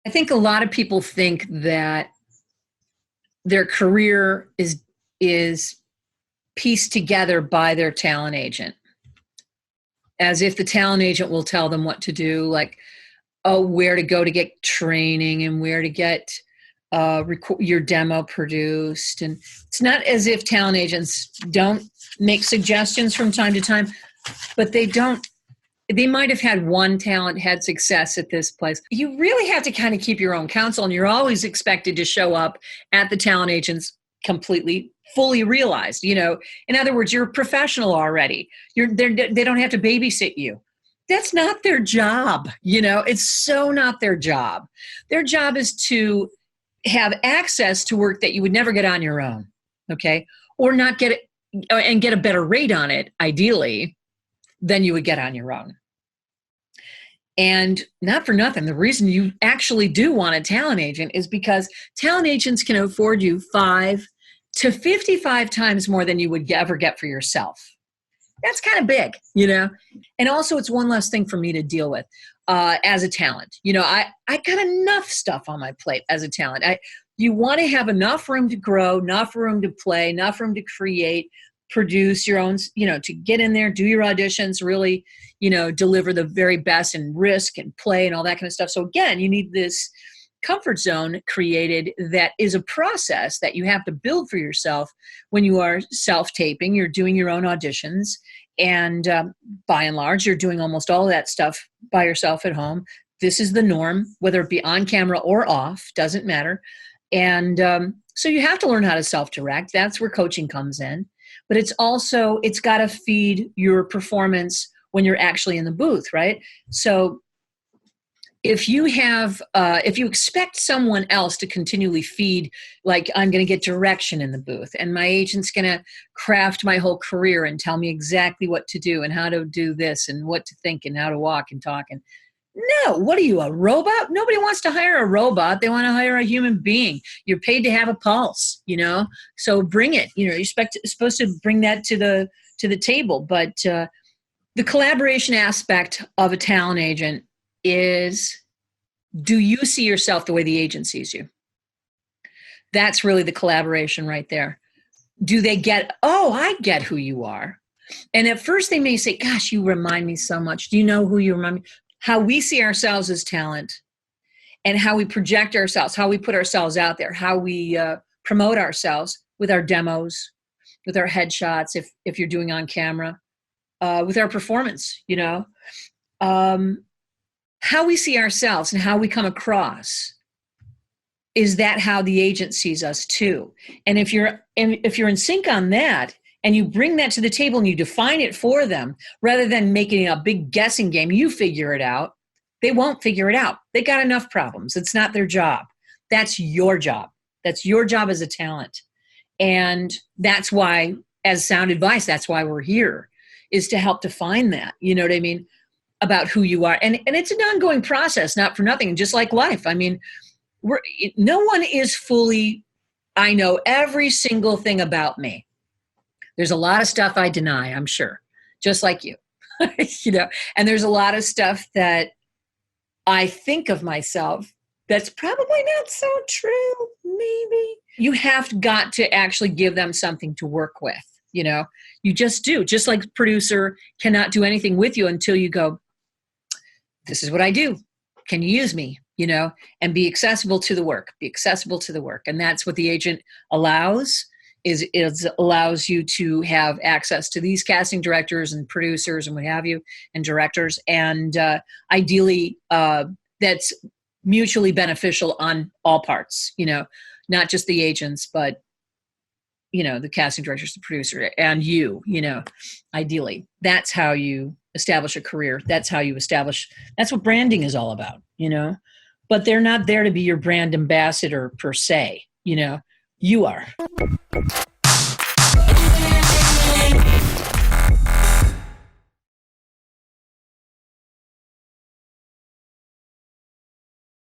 I think a lot of people think that their career is pieced together by their talent agent, as if the talent agent will tell them what to do, like, oh, where to go to get training and where to get your demo produced. And it's not as if talent agents don't make suggestions from time to time, but they don't. They might have had one talent had success at this place. You really have to kind of keep your own counsel, and you're always expected to show up at the talent agent's completely, fully realized. In other words, you're a professional already. They don't have to babysit you. That's not their job. It's so not their job. Their job is to have access to work that you would never get on your own. Okay. Or not get it and get a better rate on it, ideally, than you would get on your own. And not for nothing, the reason you actually do want a talent agent is because talent agents can afford you 5 to 55 times more than you would ever get for yourself. That's kind of big, And also, it's one less thing for me to deal with as a talent. I got enough stuff on my plate as a talent. You want to have enough room to grow, enough room to play, enough room to create, produce your own, to get in there, do your auditions, really, deliver the very best and risk and play and all that kind of stuff. So again, you need this comfort zone created that is a process that you have to build for yourself when you are self-taping. You're doing your own auditions, and by and large, you're doing almost all of that stuff by yourself at home. This is the norm, whether it be on camera or off, doesn't matter. And so you have to learn how to self-direct. That's where coaching comes in. But it's got to feed your performance when you're actually in the booth, right? So if you expect someone else to continually feed, like, I'm going to get direction in the booth and my agent's going to craft my whole career and tell me exactly what to do and how to do this and what to think and how to walk and talk. And no, what are you, a robot? Nobody wants to hire a robot. They want to hire a human being. You're paid to have a pulse, so bring it. You're supposed to bring that to the table. But the collaboration aspect of a talent agent is, do you see yourself the way the agent sees you? That's really the collaboration right there. Do they get, oh, I get who you are. And at first they may say, gosh, you remind me so much. Do you know who you remind me? How we see ourselves as talent and how we project ourselves, how we put ourselves out there, how we promote ourselves with our demos, with our headshots, if you're doing on camera, with our performance, how we see ourselves and how we come across. Is that how the agent sees us too? And if you're in sync on that, and you bring that to the table and you define it for them, rather than making it a big guessing game, you figure it out. They won't figure it out. They got enough problems. It's not their job. That's your job. That's your job as a talent. And that's why, as sound advice, that's why we're here, is to help define that, you know what I mean, about who you are. And it's an ongoing process, not for nothing, just like life. I mean, no one is fully, I know every single thing about me. There's a lot of stuff I deny, I'm sure, just like you, and there's a lot of stuff that I think of myself that's probably not so true, maybe. You have got to actually give them something to work with, you just do. Just like producer cannot do anything with you until you go, this is what I do. Can you use me? And be accessible to the work, And that's what the agent allows. It allows you to have access to these casting directors and producers and what have you, and directors. And ideally, that's mutually beneficial on all parts, not just the agents, but, the casting directors, the producer, and ideally. That's how you establish a career. That's what branding is all about, But they're not there to be your brand ambassador per se, you are.